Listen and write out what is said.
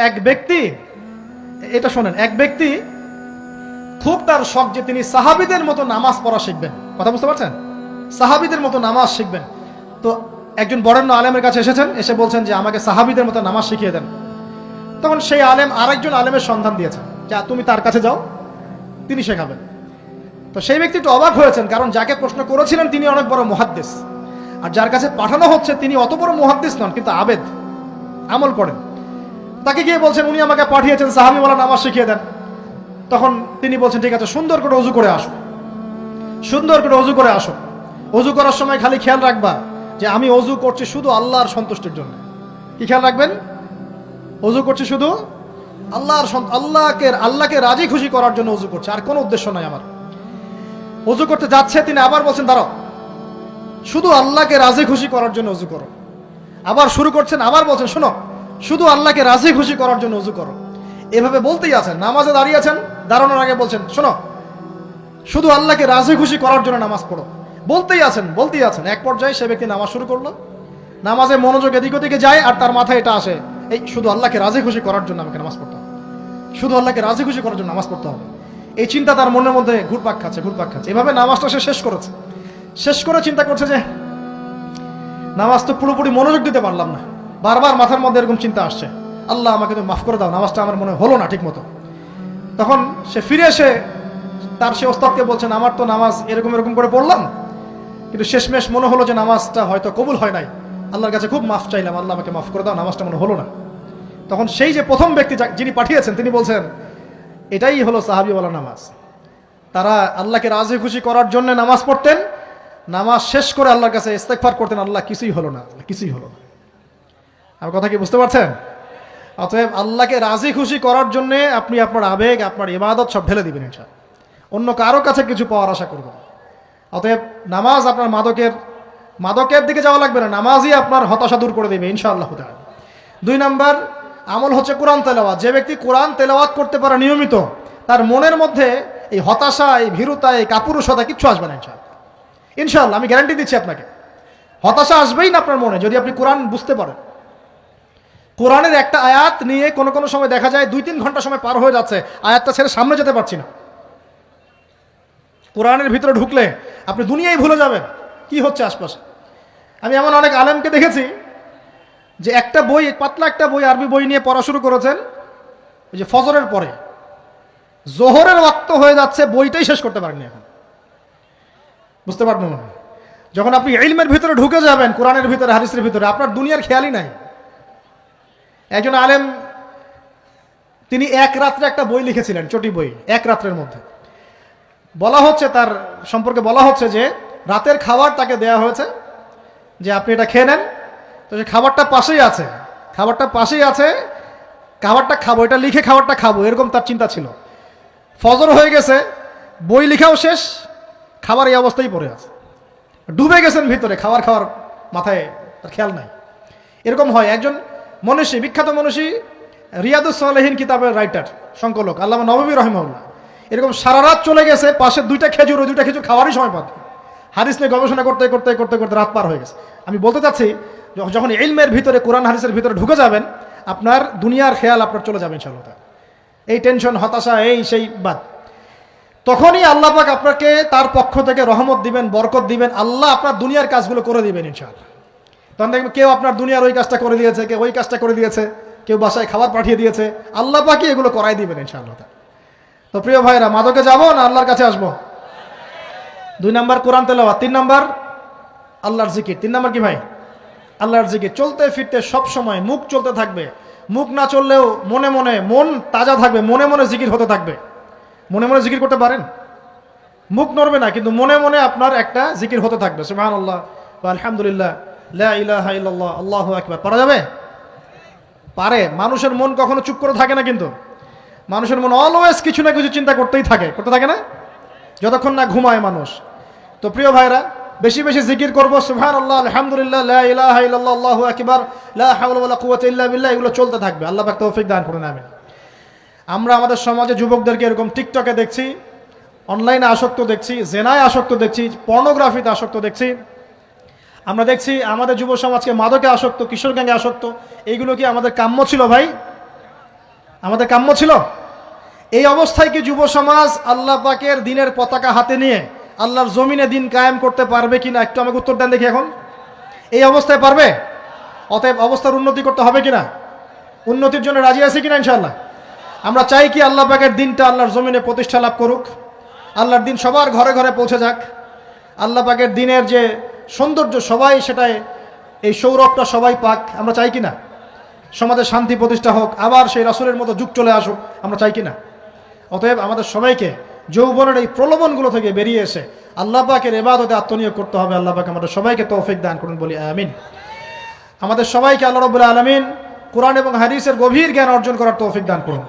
এক ব্যক্তি, এটা শোনেন, এক ব্যক্তি খুব তার শখ যে তিনি সাহাবীদের মতো নামাজ পড়া শিখবেন। কথা বুঝতে পারছেন? সাহাবীদের মতো নামাজ শিখবেন। তো একজন বরেণ্য আলেমের কাছে এসেছেন, এসে বলছেন যে আমাকে সাহাবীদের মতো নামাজ শিখিয়ে দেন। তখন সেই আলেম আরেকজন আলেমের সন্ধান দিয়েছেন, যা তুমি তার কাছে যাও, তিনি শেখাবেন। তো সেই ব্যক্তি একটু অবাক হয়েছেন, কারণ যাকে প্রশ্ন করেছিলেন তিনি অনেক বড় মুহাদ্দিস, আর যার কাছে পাঠানো হচ্ছে তিনি অত বড় মুহাদ্দিস নন, কিন্তু আবেদ, আমল করেন। তাকে গিয়ে বলছেন উনি আমাকে পাঠিয়েছেন সাহাবীওয়ালা নামাজ শিখিয়ে দেন। তখন তিনি বলছেন ঠিক আছে, সুন্দর করে ওযু করে আসো, সুন্দর করে ওযু করে আসো। ওযু করার সময় খালি খেয়াল রাখবা যে আমি ওযু করছি শুধু আল্লাহর সন্তুষ্টির জন্য। কি খেয়াল রাখবেন? ওযু করছি শুধু আল্লাহকে রাজি খুশি করার জন্য ওযু করছে, আর কোনো উদ্দেশ্য নাই আমার। ওযু করতে যাচ্ছে, তিনি আবার বলছেন দাঁড়াও, শুধু আল্লাহকে রাজি খুশি করার জন্য ওযু করো। আবার শুরু করছেন, আবার বলছেন শোনো, শুধু আল্লাহকে রাজি খুশি করার জন্য ওযু করো। এভাবে বলতেই আছেন, নামাজে দাঁড়িয়ে আছেন, দাঁড়ানোর আগে বলছেন শোনো, শুধু আল্লাহকে রাজি খুশি করার জন্য নামাজ পড়ো। বলতেই আছেন। এক পর্যায়ে সে ব্যক্তি নামাজ শুরু করলো, নামাজে মনোযোগ এদিক ওদিকে যায়, আর তার মাথায় এটা আসে, এই শুধু আল্লাহকে রাজি খুশি করার জন্য আমাকে নামাজ পড়তে হবে, শুধু আল্লাহকে রাজি খুশি করার জন্য নামাজ পড়তে হবে। এই চিন্তা তার মনের মধ্যে ঘুরপাক খাচ্ছে। এভাবে নামাজটা সে শেষ করেছে। শেষ করে চিন্তা করছে যে নামাজ তো পুরোপুরি মনোযোগ দিতে পারলাম না, বারবার মাথার মধ্যে এরকম চিন্তা আসছে, আল্লাহ আমাকে তো মাফ করে দাও, নামাজটা আমার মনে হলো না ঠিক মতো। তখন সে ফিরে এসে তার সে ওস্তাদকে বলছেন আমার তো নামাজ এরকম করে পড়লাম, কিন্তু শেষমেশ মনে হলো যে নামাজটা হয়তো কবুল হয় নাই, আল্লাহর কাছে খুব মাফ চাইলাম, আল্লাহ আমাকে মাফ করে দাও, নামাজটা মনে হলো না। তখন সেই যে প্রথম ব্যক্তি যিনি পাঠিয়েছেন তিনি বলছেন এটাই হলো সাহাবীওয়ালা নামাজ। তারা আল্লাহকে রাজি খুশি করার জন্য নামাজ পড়তেন, নামাজ শেষ করে আল্লাহর কাছে ইস্তেগফার করতেন, আল্লাহ কিছুই হলো না। আমার কথা কি বুঝতে পারছেন? অতএব আল্লাহকে রাজি খুশি করার জন্য আপনি আপনার আবেগ, আপনার ইবাদত সব ঢেলে দিবেন ইনশাআল্লাহ, অন্য কারো কাছে কিছু পাওয়ার আশা করবেন। অতএব নামাজ আপনার মাদকের দিকে যাওয়া লাগবে না, নামাজই আপনার হতাশা দূর করে দেবে ইনশাআল্লাহ তাআলা। 2 নাম্বার আমল হচ্ছে কোরআন তেলাওয়াত। যে ব্যক্তি কোরআন তেলাওয়াত করতে পারে নিয়মিত, তার মনের মধ্যে এই হতাশা, এই ভীরুতা, এই কাপুরুষতা কিচ্ছু আসবে না ইনশাআল্লাহ। আমি গ্যারান্টি দিচ্ছি আপনাকে, হতাশা আসবেই না আপনার মনে যদি আপনি কোরআন বুঝতে পারেন। কোরআনের একটা আয়াত নিয়ে কোনো সময় দেখা যায় 2-3 ঘন্টা সময় পার হয়ে যাচ্ছে, আয়াতটা ছেড়ে সামনে যেতে পারছি না। কোরআনের ভিতরে ঢুকলে আপনি দুনিয়ায় ভুলে যাবেন কি হচ্ছে আশপাশে। আমি এমন অনেক আলেমকে দেখেছি যে একটা বই, পাতলা একটা বই, আরবি বই নিয়ে পড়া শুরু করেছেন, ওই যে ফজরের পরে জোহরের ওয়াক্ত হয়ে যাচ্ছে, বইটাই শেষ করতে পারেননি এখন। বুঝতে পারবেন না, যখন আপনি ইলমের ভিতরে ঢুকে যাবেন, কোরআনের ভিতরে, হাদিসের ভিতরে, আপনার দুনিয়ার খেয়ালই নাই। একজন আলেম তিনি এক রাত্রে একটা বই লিখেছিলেন, চটি বই, এক রাত্রের মধ্যে। বলা হচ্ছে তার সম্পর্কে বলা হচ্ছে যে রাতের খাবার তাকে দেয়া হয়েছে যে আপনি এটা খেয়ে নেন। তো সে খাবারটা পাশেই আছে, খাবারটা খাবো, এটা লিখে খাবারটা খাবো, এরকম তার চিন্তা ছিল। ফজর হয়ে গেছে, বই লিখাও শেষ, খাবার এই অবস্থায় পড়ে আছে, ডুবে গেছেন ভিতরে, খাওয়ার মাথায় তার খেয়াল নাই। এরকম হয়। একজন মনীষী, বিখ্যাত মনীষী, রিয়াদুস সালেহীন কিতাবের রাইটার, সংকলক আল্লামা নববী রাহিমাহুল্লাহ, এরকম সারা রাত চলে গেছে, পাশে 2টা খেজুর, ওই 2টা খেজুর খাওয়ারই সময় পাত, হাদিস নিয়ে গবেষণা করতে রাত পার হয়ে গেছে। আমি বলতে চাচ্ছি যখন ইলমের ভিতরে, কোরআন হাদিসের ভিতরে ঢুকে যাবেন, আপনার দুনিয়ার খেয়াল আপনার চলে যাবে ইনশাআল্লাহ। এই টেনশন, হতাশা, এই সেই বাদ, তখনই আল্লাহ পাক আপনাকে তার পক্ষ থেকে রহমত দিবেন, বরকত দিবেন, আল্লাহ আপনার দুনিয়ার কাজগুলো করে দিবেন ইনশাআল্লাহ। তখন দেখবেন কেউ আপনার দুনিয়ার ওই কাজটা করে দিয়েছে, কেউ ওই কাজটা করে দিয়েছে, কেউ বাসায় খাবার পাঠিয়ে দিয়েছে, আল্লাহ পাকই এগুলো করাই দিবেন ইনশাআল্লাহ। তো প্রিয় ভাইরা, মাদকে যাবো না আল্লাহর কাছে আসবো? 2 নাম্বার কোরআন তেলাওয়াত, 3 নাম্বার আল্লাহর জিকির। 3 নাম্বার কি ভাই? আল্লাহর জিকির। চলতে ফিরতে সব সময় মুখ চলতে থাকবে, মুখ না চললেও মন তাজা থাকবে, মনে জিকির হতে থাকবে। মনে জিকির করতে পারেন? মুখ নড়বে না, কিন্তু মনে আপনার একটা জিকির হতে থাকবে, সুবহানাল্লাহ ওয়া আলহামদুলিল্লাহ, লা ইলাহা ইল্লাল্লাহ, আল্লাহু আকবার। পারা যাবে? পারে। মানুষের মন কখনো চুপ করে থাকে না, কিন্তু মানুষের মন অলওয়েজ কিছু না কিছু চিন্তা করতে থাকে না, যতক্ষণ না ঘুমায় মানুষ। তো প্রিয় ভাইরা, বেশি জিকির করবো, সুবহানাল্লাহ, আলহামদুলিল্লাহ, লা ইলাহা ইল্লাল্লাহ, আল্লাহু আকবার, লা হাওলা ওয়ালা কুওয়াতা ইল্লা বিল্লাহ, এগুলো চলতে থাকবে। আল্লাহ পাক তৌফিক দান করুন, আমিন। আমরা আমাদের সমাজে যুবকদেরকে এরকম টিকটকে দেখছি, অনলাইনে আসক্ত দেখছি, জেনায় আসক্ত দেখছি, পর্নোগ্রাফিতে আসক্ত দেখছি। আমরা দেখছি আমাদের যুব সমাজকে মাদকে আসক্ত, কিশোর গ্যাঙ্গে আসক্ত। এইগুলো কি আমাদের কাম্য ছিল ভাই? আমাদের কাম্য ছিল? এই অবস্থায় কি যুব সমাজ আল্লাহ পাকের দিনের পতাকা হাতে নিয়ে আল্লাহর জমিনে দিন কায়েম করতে পারবে কিনা? একটু আমাকে উত্তর দেন দেখি। এখন এই অবস্থায় পারবে? অতএব অবস্থার উন্নতি করতে হবে কিনা? উন্নতির জন্য রাজি আছি কিনা ইনশাআল্লাহ? আমরা চাই কি আল্লাহ পাকের দিনটা আল্লাহর জমিনে প্রতিষ্ঠা লাভ করুক, আল্লাহর দিন সবার ঘরে ঘরে পৌঁছে যাক, আল্লাহ পাকের দিনের যে সৌন্দর্য সবাই সেটাই, এই সৌরভটা সবাই পাক। আমরা চাই কিনা? সমাজে শান্তি প্রতিষ্ঠা হোক, আবার সেই রাসূলের মতো যুগ চলে আসুক, আমরা চাই কিনা? অতএব আমাদের সবাইকে যৌবনের এই প্রলোভনগুলো থেকে বেরিয়ে এসে আল্লাহ পাকের ইবাদতে আত্মনিয়োগ করতে হবে। আল্লাহ পাক আমাদের সবাইকে তৌফিক দান করুন, বলি আমিন। আমাদের সবাইকে আল্লাহ রাব্বুল আলামিন কোরআন এবং হাদিসের গভীর জ্ঞান অর্জন করার তৌফিক দান করুন।